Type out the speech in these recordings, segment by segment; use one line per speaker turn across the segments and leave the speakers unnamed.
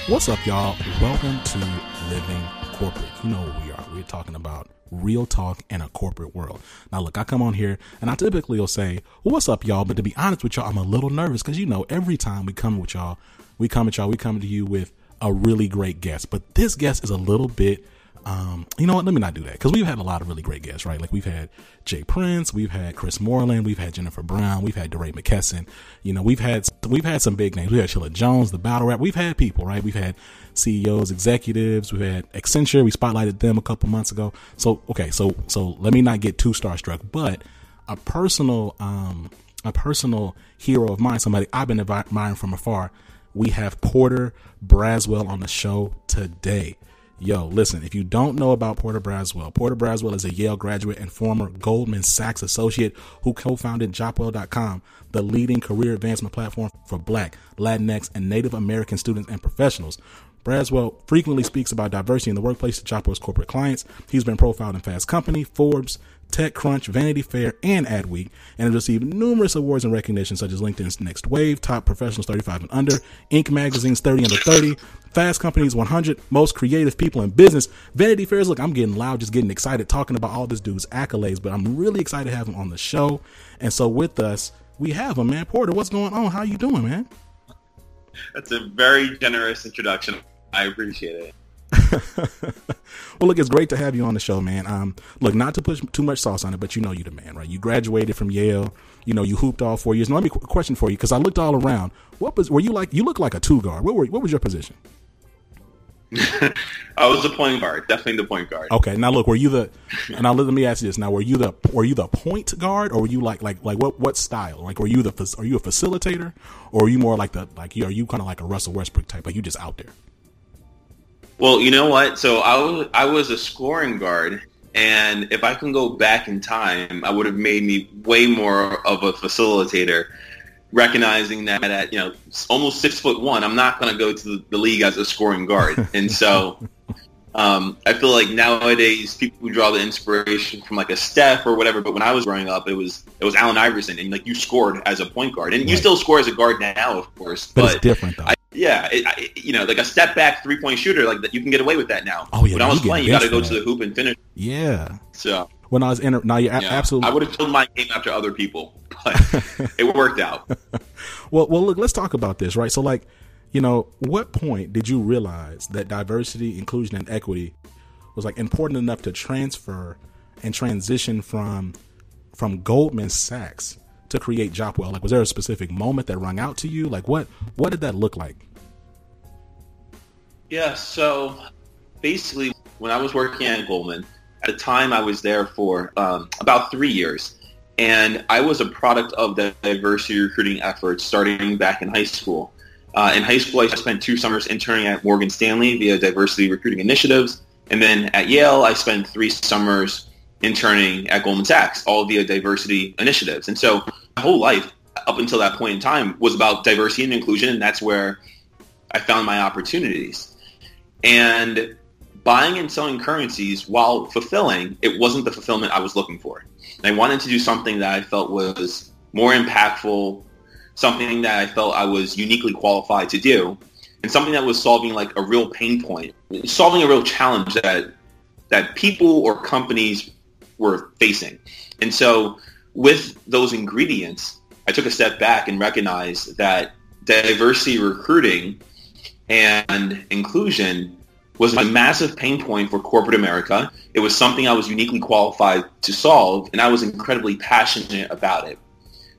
What's up, y'all? Welcome to Living Corporate. You know what we are. We're talking about real talk in a corporate world. Now, look, I come on here and I typically will say, well, what's up, y'all? But to be honest with y'all, I'm a little nervous because, you know, every time we come with y'all, we come to you with a really great guest. But this guest is a little bit, you know what? Let me not do that, because we've had a lot of really great guests, right? Like we've had Jay Prince, we've had Chris Moreland, we've had Jennifer Brown, we've had DeRay McKesson. You know, we've had some big names. We had Sheila Jones, the battle rap. We've had people, right? We've had CEOs, executives. We've had Accenture. We spotlighted them a couple months ago. So okay, so let me not get too starstruck, but a personal hero of mine, somebody I've been admiring from afar. We have Porter Braswell on the show today. Yo, listen, if you don't know about Porter Braswell is a Yale graduate and former Goldman Sachs associate who co-founded Jopwell.com, the leading career advancement platform for Black, Latinx, and Native American students and professionals. Braswell frequently speaks about diversity in the workplace to Jopwell's corporate clients. He's been profiled in Fast Company, Forbes, TechCrunch, Vanity Fair, and Adweek, and has received numerous awards and recognition such as LinkedIn's Next Wave, Top Professionals 35 and Under, Inc. Magazine's 30 Under 30, Fast Company's 100 Most Creative People in Business, Vanity Fair's. Look, I'm getting loud, just getting excited talking about all this dude's accolades, but I'm really excited to have him on the show. And so with us, we have him, man. Porter, what's going on? How you doing, man?
That's a very generous introduction. I appreciate it.
Well, look, it's great to have you on the show, man. Look, not to put too much sauce on it, but you know you the man, right? You graduated from Yale. You know, you hooped all 4 years. Now, let me question for you, because I looked all around. Were you like? You look like a two guard. What was your position?
I was the point guard, definitely the point guard.
Okay, now look, were you the? Now let me ask you this. Now, were you the point guard, or were you like what style? Like, are you a facilitator, or are you more like are you kind of like a Russell Westbrook type? Like, you just out there?
Well, you know what? So I was a scoring guard, and if I can go back in time, I would have made me way more of a facilitator, recognizing that at almost 6'1", I'm not going to go to the league as a scoring guard. And so I feel like nowadays people draw the inspiration from like a Steph or whatever, but when I was growing up, it was Allen Iverson, and like you scored as a point guard, and you still score as a guard now, of course,
but it's different though.
Like a step back 3-point shooter, like that, you can get away with that now.
Oh yeah,
when I was playing, you got to go to the hoop and finish.
Yeah.
So
when I was absolutely.
I would have killed my game after other people, but it worked out.
Well, look, let's talk about this, right? So, like, what point did you realize that diversity, inclusion, and equity was like important enough to transfer and transition from Goldman Sachs to create Jopwell? Like, was there a specific moment that rung out to you? Like, what did that look like?
Yeah, so basically, when I was working at Goldman, at the time I was there for about 3 years, and I was a product of the diversity recruiting efforts starting back in high school. In high school, I spent 2 summers interning at Morgan Stanley via diversity recruiting initiatives, and then at Yale, I spent 3 summers interning at Goldman Sachs, all via diversity initiatives. And so my whole life up until that point in time was about diversity and inclusion, and that's where I found my opportunities. And buying and selling currencies while fulfilling, it wasn't the fulfillment I was looking for. And I wanted to do something that I felt was more impactful, something that I felt I was uniquely qualified to do, and something that was solving like a real pain point, solving a real challenge that people or companies were facing. And so with those ingredients, I took a step back and recognized that diversity recruiting and inclusion was a massive pain point for corporate America. It was something I was uniquely qualified to solve, and I was incredibly passionate about it.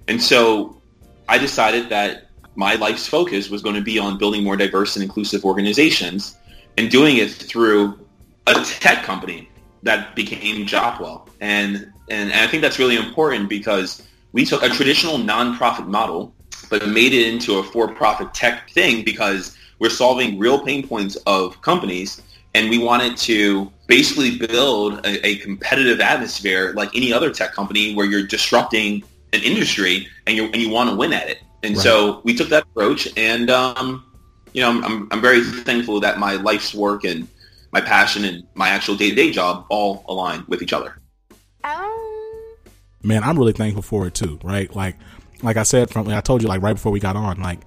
And so I decided that my life's focus was going to be on building more diverse and inclusive organizations and doing it through a tech company that became Jopwell. And I think that's really important because we took a traditional nonprofit model but made it into a for-profit tech thing because we're solving real pain points of companies, and we wanted to basically build a competitive atmosphere like any other tech company where you're disrupting an industry and you want to win at it. And right. So we took that approach, and I'm very thankful that my life's work and my passion and my actual day-to-day job all align with each other.
Man, I'm really thankful for it too, right? Like I said, I told you, like right before we got on, like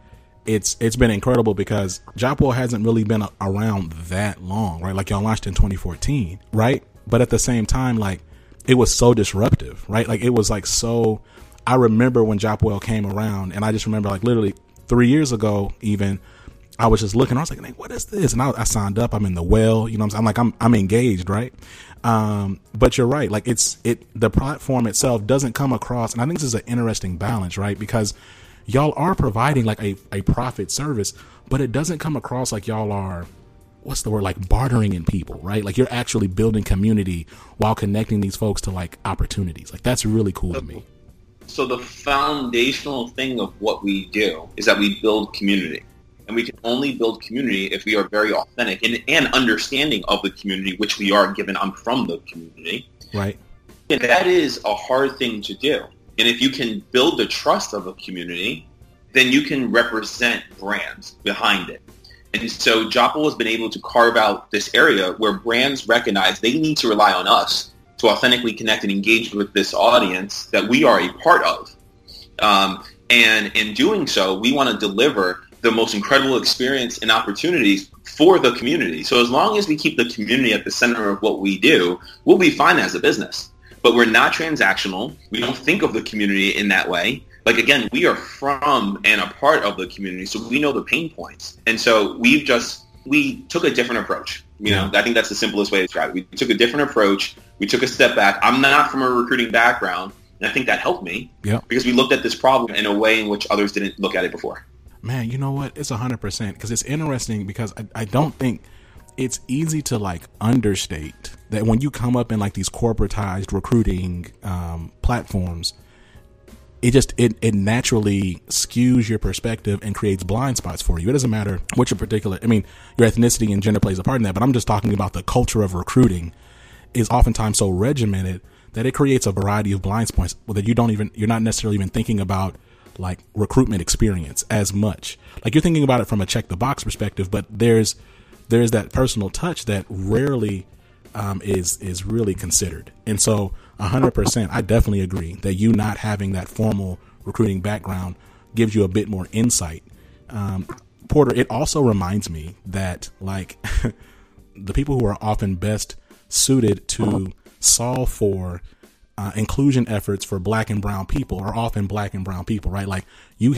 it's been incredible because Jopwell hasn't really been around that long, right? Like y'all launched in 2014, right? But at the same time, like it was so disruptive, right? Like it was like so. I remember when Jopwell came around, and I just remember like literally 3 years ago, even I was just looking. I was like, "Hey, what is this?" And I signed up. I'm in the well, you know what I'm saying? I'm engaged, right? But you're right. Like the platform itself doesn't come across, and I think this is an interesting balance, right? Because y'all are providing like a profit service, but it doesn't come across like y'all are, what's the word, like bartering in people, right? Like you're actually building community while connecting these folks to like opportunities. Like that's really cool to me.
So the foundational thing of what we do is that we build community. And we can only build community if we are very authentic and understanding of the community, which we are, given I'm from the community.
Right.
And that is a hard thing to do. And if you can build the trust of a community, then you can represent brands behind it. And so Jopwell has been able to carve out this area where brands recognize they need to rely on us to authentically connect and engage with this audience that we are a part of. And in doing so, we want to deliver the most incredible experience and opportunities for the community. So as long as we keep the community at the center of what we do, we'll be fine as a business. But we're not transactional. We don't think of the community in that way. Like, again, we are from and a part of the community, so we know the pain points. And so we took a different approach. You know, I think that's the simplest way to describe it. We took a different approach. We took a step back. I'm not from a recruiting background, and I think that helped me because we looked at this problem in a way in which others didn't look at it before.
Man, you know what? It's 100% because it's interesting because I don't think it's easy to like understate that when you come up in like these corporatized recruiting platforms, it naturally skews your perspective and creates blind spots for you. It doesn't matter what your particular, I mean, your ethnicity and gender plays a part in that, but I'm just talking about the culture of recruiting is oftentimes so regimented that it creates a variety of blind spots that you're not necessarily even thinking about like recruitment experience as much. Like you're thinking about it from a check the box perspective, but there's that personal touch that rarely is really considered. And so 100%, I definitely agree that you not having that formal recruiting background gives you a bit more insight. Porter, it also reminds me that like the people who are often best suited to solve for inclusion efforts for Black and brown people are often Black and brown people, right? Like you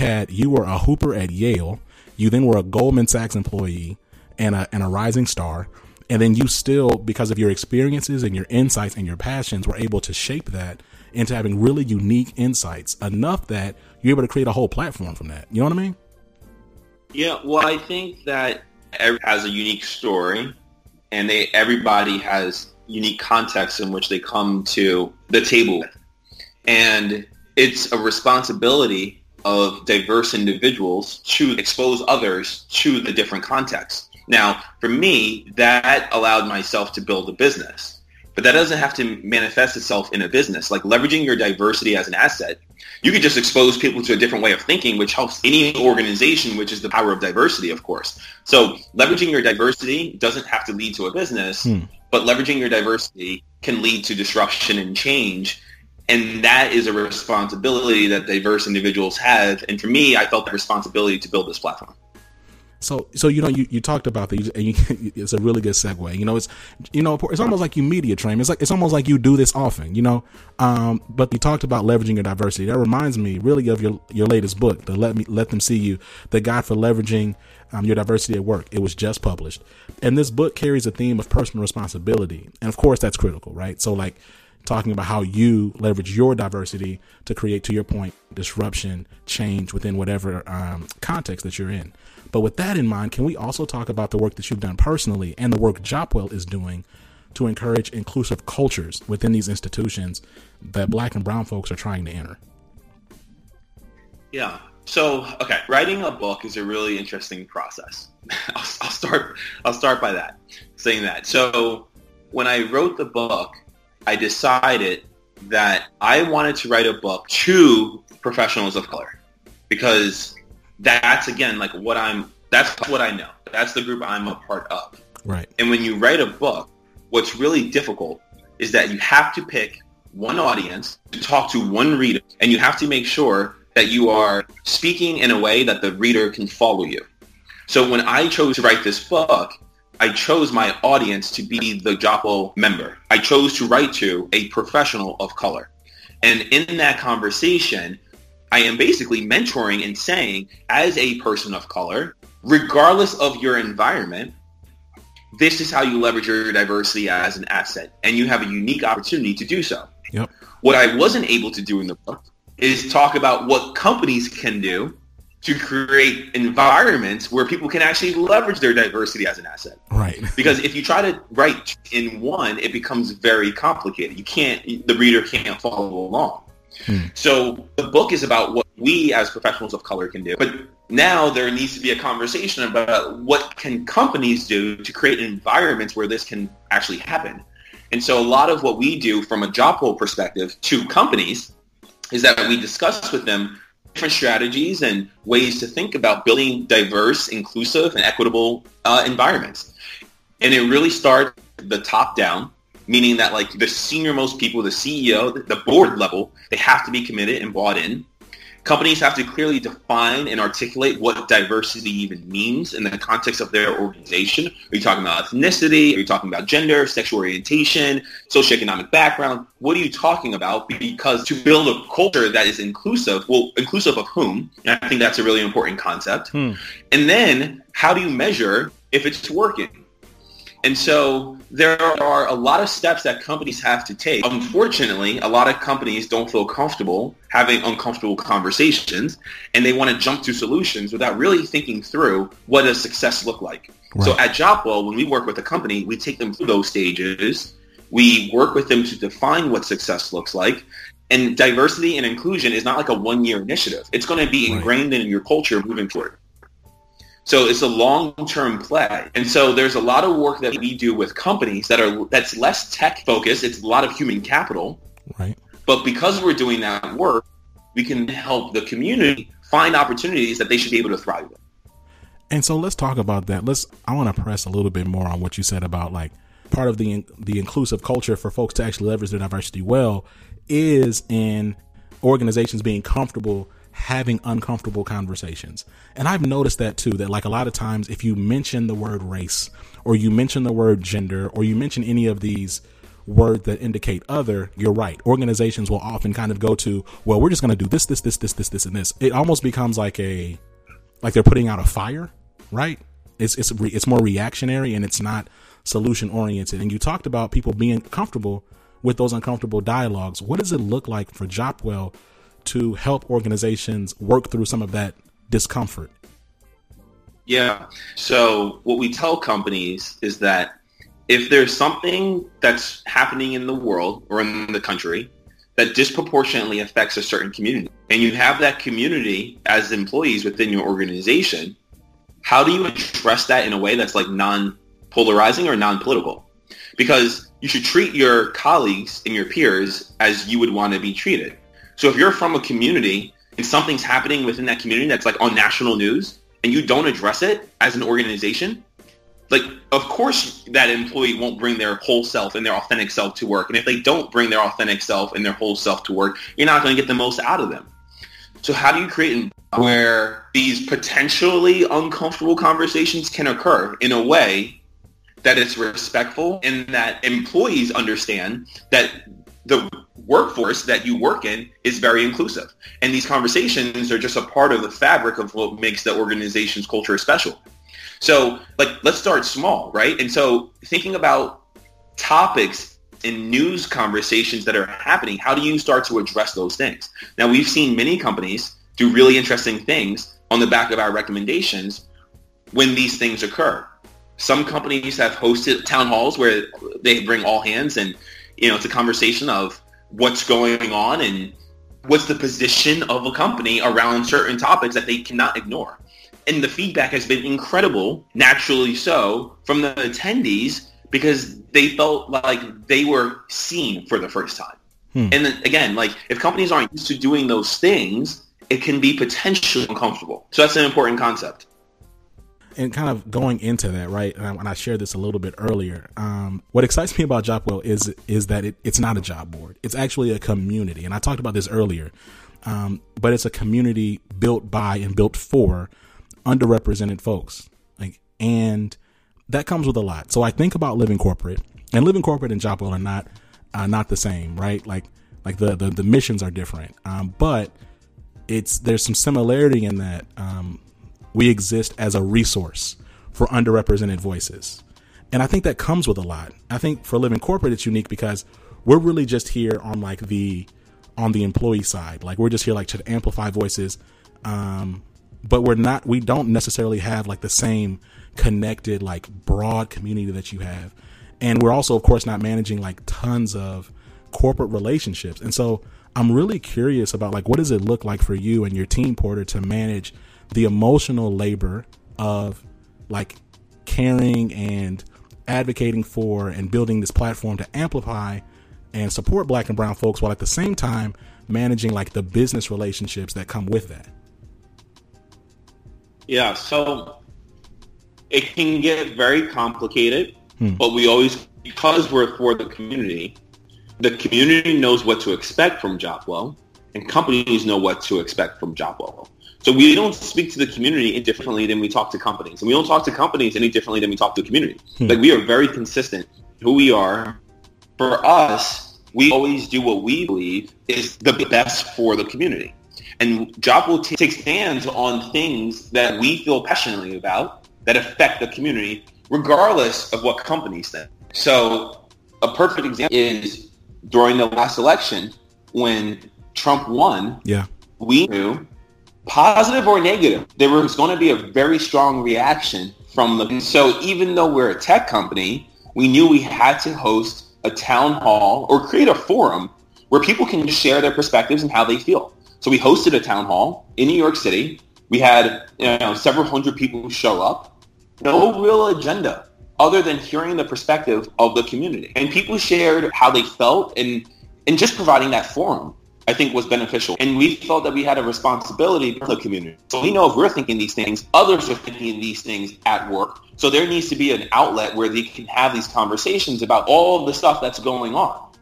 were a hooper at Yale, you then were a Goldman Sachs employee and a rising star. And then you still, because of your experiences and your insights and your passions, were able to shape that into having really unique insights enough that you're able to create a whole platform from that. You know what I mean?
Yeah, well, I think that everybody has a unique story and everybody has unique contexts in which they come to the table with. And it's a responsibility of diverse individuals to expose others to the different contexts. Now, for me, that allowed myself to build a business, but that doesn't have to manifest itself in a business. Like leveraging your diversity as an asset, you could just expose people to a different way of thinking, which helps any organization, which is the power of diversity, of course. So leveraging your diversity doesn't have to lead to a business, but leveraging your diversity can lead to disruption and change. And that is a responsibility that diverse individuals have. And for me, I felt the responsibility to build this platform.
So you talked about that, and it's a really good segue. It's almost like you media train. It's almost like you do this often, But you talked about leveraging your diversity. That reminds me really of your latest book, the Let Them See You, the Guide for Leveraging Your Diversity at Work. It was just published, and this book carries a theme of personal responsibility, and of course that's critical, right? So like talking about how you leverage your diversity to create, to your point, disruption, change within whatever context that you're in. But with that in mind, can we also talk about the work that you've done personally and the work Jopwell is doing to encourage inclusive cultures within these institutions that Black and brown folks are trying to enter?
Yeah. So, okay, writing a book is a really interesting process. I'll start by that, saying that. So when I wrote the book, I decided that I wanted to write a book to professionals of color because that's, again, like that's what I know. That's the group I'm a part of.
Right. And
when you write a book, what's really difficult is that you have to pick one audience to talk to one reader, and you have to make sure that you are speaking in a way that the reader can follow you. So when I chose to write this book, I chose my audience to be the Jopwell member. I chose to write to a professional of color. And in that conversation, I am basically mentoring and saying, as a person of color, regardless of your environment, this is how you leverage your diversity as an asset. And you have a unique opportunity to do so.
Yep.
What I wasn't able to do in the book is talk about what companies can do to create environments where people can actually leverage their diversity as an asset.
Right.
Because if you try to write in one, it becomes very complicated. The reader can't follow along. So the book is about what we as professionals of color can do. But now there needs to be a conversation about what can companies do to create environments where this can actually happen. And so a lot of what we do from a Jopwell perspective to companies is that we discuss with them different strategies and ways to think about building diverse, inclusive, and equitable environments. And it really starts the top down, meaning that like the senior most people, the CEO, the board level, they have to be committed and bought in. Companies have to clearly define and articulate what diversity even means in the context of their organization. Are you talking about ethnicity? Are you talking about gender, sexual orientation, socioeconomic background? What are you talking about? Because to build a culture that is inclusive, well, inclusive of whom? And I think that's a really important concept. And then how do you measure if it's working? And so there are a lot of steps that companies have to take. Unfortunately, a lot of companies don't feel comfortable having uncomfortable conversations, and they want to jump to solutions without really thinking through what does success look like. Right. So at Jopwell, when we work with a company, we take them through those stages. We work with them to define what success looks like. And diversity and inclusion is not like a one-year initiative. It's going to be ingrained in your culture moving forward. So it's a long-term play. And so there's a lot of work that we do with companies that's less tech focused. It's a lot of human capital.
Right.
But because we're doing that work, we can help the community find opportunities that they should be able to thrive with.
And so let's talk about that. I want to press a little bit more on what you said about like part of the inclusive culture for folks to actually leverage their diversity well is in organizations being comfortable having uncomfortable conversations. And I've noticed that too, that like a lot of times if you mention the word race or you mention the word gender or you mention any of these words that indicate other, you're right. Organizations will often kind of go to, well, we're just going to do this, and this. It almost becomes like they're putting out a fire, right? It's more reactionary and it's not solution oriented. And you talked about people being comfortable with those uncomfortable dialogues. What does it look like for Jopwell to help organizations work through some of that discomfort?
Yeah. So what we tell companies is that if there's something that's happening in the world or in the country that disproportionately affects a certain community, and you have that community as employees within your organization, how do you address that in a way that's like non-polarizing or non-political? Because you should treat your colleagues and your peers as you would want to be treated. So if you're from a community and something's happening within that community that's like on national news and you don't address it as an organization, like, of course that employee won't bring their whole self and their authentic self to work. And if they don't bring their authentic self and their whole self to work, you're not going to get the most out of them. So how do you create an environment where these potentially uncomfortable conversations can occur in a way that it's respectful and that employees understand that the workforce that you work in is very inclusive. And these conversations are just a part of the fabric of what makes the organization's culture special. So like, let's start small, right? And so thinking about topics in news conversations that are happening, how do you start to address those things? Now, we've seen many companies do really interesting things on the back of our recommendations when these things occur. Some companies have hosted town halls where they bring all hands and, it's a conversation of what's going on and what's the position of a company around certain topics that they cannot ignore. And the feedback has been incredible, naturally so, from the attendees because they felt like they were seen for the first time. And then again, like if companies aren't used to doing those things, it can be potentially uncomfortable. So that's an important concept.
And kind of going into that, right, and I shared this a little bit earlier, what excites me about Jopwell is that it's not a job board. It's actually a community. And I talked about this earlier. but it's a community built by and built for underrepresented folks. And that comes with a lot. So I think about living corporate, and living corporate and Jopwell are not the same, right? Like the missions are different. But there's some similarity in that we exist as a resource for underrepresented voices. And I think that comes with a lot. I think for living corporate, it's unique because we're really just here on the employee side. Like we're just here to amplify voices. But we don't necessarily have the same connected, broad community that you have. And we're also, of course, not managing tons of corporate relationships. And so I'm really curious about what does it look like for you and your team, Porter, to manage the emotional labor of caring and advocating for and building this platform to amplify and support Black and brown folks, while at the same time managing the business relationships that come with that.
Yeah, so it can get very complicated, but we always, because we're for the community knows what to expect from Jopwell, and companies know what to expect from Jopwell. So we don't speak to the community any differently than we talk to companies, and we don't talk to companies any differently than we talk to the community. We are very consistent who we are. For us, we always do what we believe is the best for the community. And Jopwell takes stands on things that we feel passionately about that affect the community, regardless of what companies think. So a perfect example is during the last election when Trump won, we knew, positive or negative, there was going to be a very strong reaction from the. So even though we're a tech company, we knew we had to host a town hall or create a forum where people can just share their perspectives and how they feel. So we hosted a town hall in New York City. We had several hundred people show up. No real agenda other than hearing the perspective of the community. And people shared how they felt, and just providing that forum, I think, was beneficial. And we felt that we had a responsibility for the community. So we know if we're thinking these things, others are thinking these things at work. So there needs to be an outlet where they can have these conversations about all of the stuff that's going on.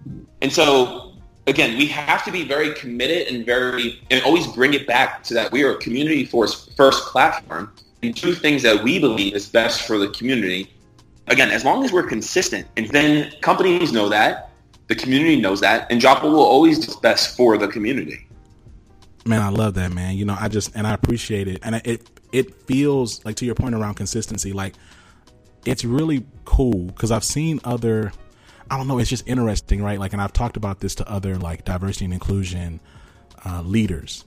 And so, again, we have to be very committed and always bring it back to that we are a community first platform and do things that we believe is best for the community. Again, as long as we're consistent, and then companies know that, the community knows that, and Jopwell will always do best for the community.
Man, I love that, man. I appreciate it. And it feels to your point around consistency, it's really cool because I've seen other, I don't know, it's just interesting, right? And I've talked about this to other diversity and inclusion leaders.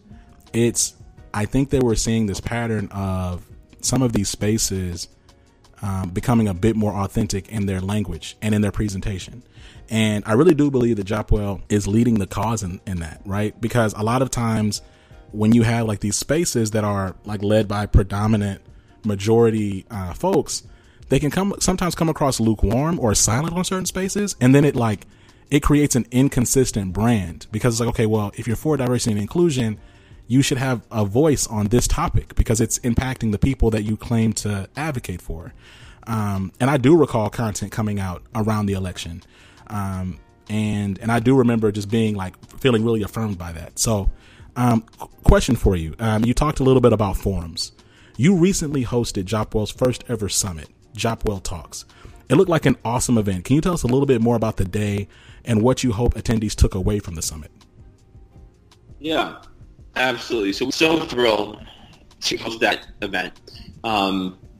I think that we're seeing this pattern of some of these spaces becoming a bit more authentic in their language and in their presentation. And I really do believe that Jopwell is leading the cause in that, right? Because a lot of times when you have these spaces that are led by predominant majority folks, they can sometimes come across lukewarm or silent on certain spaces. And then it creates an inconsistent brand, because it's okay, well, if you're for diversity and inclusion, you should have a voice on this topic because it's impacting the people that you claim to advocate for. And I do recall content coming out around the election. And I do remember just being feeling really affirmed by that. So, question for you. You talked a little bit about forums. You recently hosted Jopwell's first ever summit, Jopwell Talks. It looked like an awesome event. Can you tell us a little bit more about the day and what you hope attendees took away from the summit?
Yeah, absolutely. So we're so thrilled to host that event.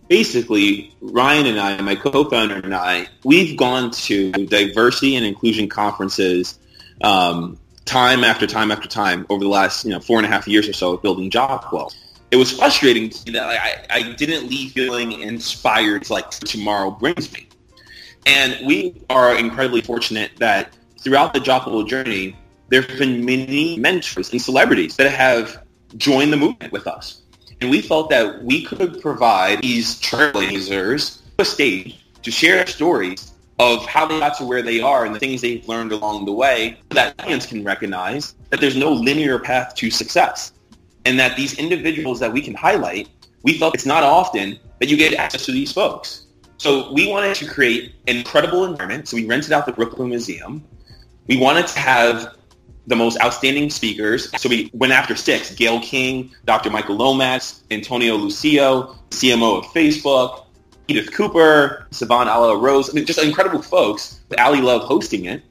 Basically, Ryan and I, my co-founder and I, we've gone to diversity and inclusion conferences time after time after time over the last 4.5 years or so of building Jopwell. It was frustrating to me that I didn't leave feeling inspired like tomorrow brings me. And we are incredibly fortunate that throughout the Jopwell journey, there have been many mentors and celebrities that have joined the movement with us. And we felt that we could provide these trailblazers a stage to share their stories of how they got to where they are and the things they've learned along the way, so that audience can recognize that there's no linear path to success. And that these individuals that we can highlight, we felt it's not often that you get access to these folks. So we wanted to create an incredible environment. So we rented out the Brooklyn Museum. We wanted to have the most outstanding speakers. So we went after 6: Gail King, Dr. Michael Lomax, Antonio Lucio, CMO of Facebook, Edith Cooper, Siobhan Ala Rose. I mean, just incredible folks. Ali loved hosting it.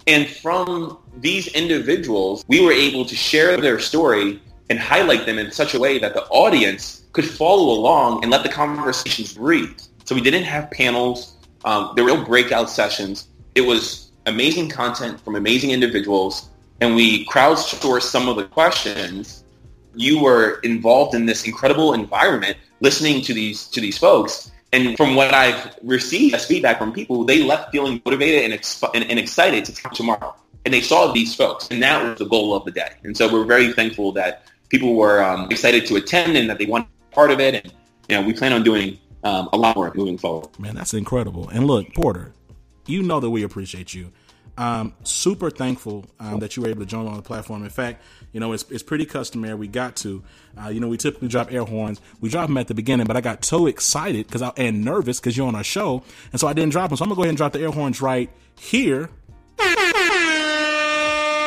And from these individuals, we were able to share their story and highlight them in such a way that the audience could follow along and let the conversations breathe. So we didn't have panels. There were real breakout sessions. It was amazing content from amazing individuals, and we crowdsourced some of the questions. You were involved in this incredible environment, listening to these folks. And from what I've received as feedback from people, they left feeling motivated and excited to come tomorrow. And they saw these folks, and that was the goal of the day. And so we're very thankful that people were excited to attend and that they wanted to be part of it. And we plan on doing a lot more moving forward.
Man, that's incredible. And look, Porter, you know that we appreciate you. Super thankful that you were able to join on the platform. In fact, it's pretty customary. We got to, we typically drop air horns. We drop them at the beginning, but I got so excited and nervous because you're on our show, and so I didn't drop them. So I'm gonna go ahead and drop the air horns right here,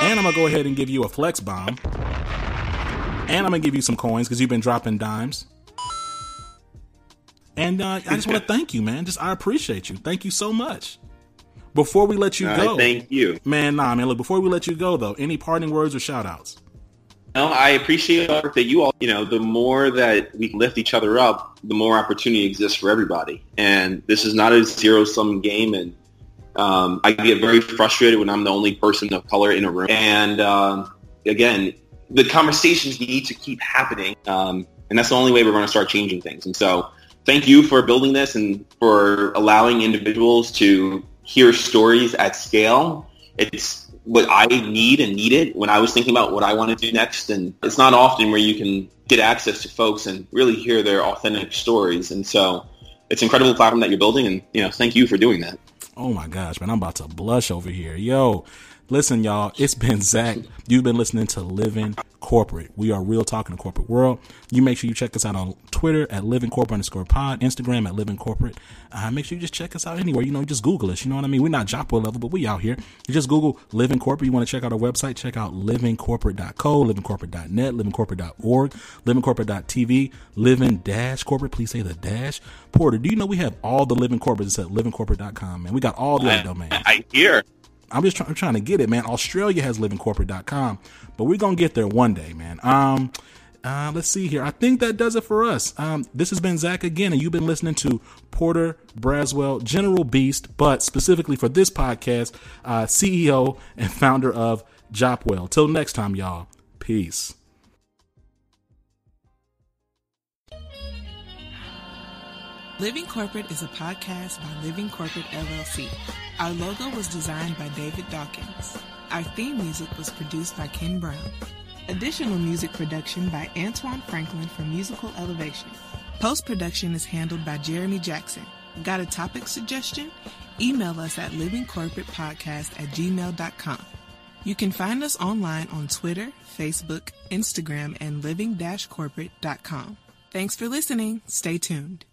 and I'm gonna go ahead and give you a flex bomb, and I'm gonna give you some coins because you've been dropping dimes. And I just want to thank you, man. I appreciate you. Thank you so much. Before we let you go,
thank you,
man. Look, before we let you go, though, any parting words or shout outs?
No, I appreciate the work that you all, the more that we lift each other up, the more opportunity exists for everybody. And this is not a zero-sum game. And I get very frustrated when I'm the only person of color in a room. And again, the conversations need to keep happening. And that's the only way we're going to start changing things. And so thank you for building this and for allowing individuals to hear stories at scale. It's what I need and needed when I was thinking about what I want to do next. And it's not often where you can get access to folks and really hear their authentic stories. And so it's an incredible platform that you're building. And, thank you for doing that.
Oh my gosh, man, I'm about to blush over here. Yo, listen, y'all, it's been Zach. You've been listening to Living Corporate. We are real talking the corporate world. You make sure you check us out on Twitter at livingcorporate_pod, Instagram at livingcorporate. Make sure you just check us out anywhere. You just Google us. You know what I mean? We're not Jopwell level, but we out here. You just Google Living Corporate. You want to check out our website, check out livingcorporate.co, livingcorporate.net, livingcorporate.org, livingcorporate.tv, living-corporate. Please say the dash. Porter, do you know we have all the Living Corporates at livingcorporate.com, man? We got all the other domains.
I hear.
I'm just trying to get it, man. Australia has livingcorporate.com, but we're going to get there one day, man. Let's see here. I think that does it for us. This has been Zach again, and you've been listening to Porter Braswell, General Beast, but specifically for this podcast, CEO and founder of Jopwell. Till next time, y'all. Peace.
Living Corporate is a podcast by Living Corporate LLC. Our logo was designed by David Dawkins. Our theme music was produced by Ken Brown. Additional music production by Antoine Franklin for Musical Elevation. Post-production is handled by Jeremy Jackson. Got a topic suggestion? Email us at livingcorporatepodcast@gmail.com. You can find us online on Twitter, Facebook, Instagram, and living-corporate.com. Thanks for listening. Stay tuned.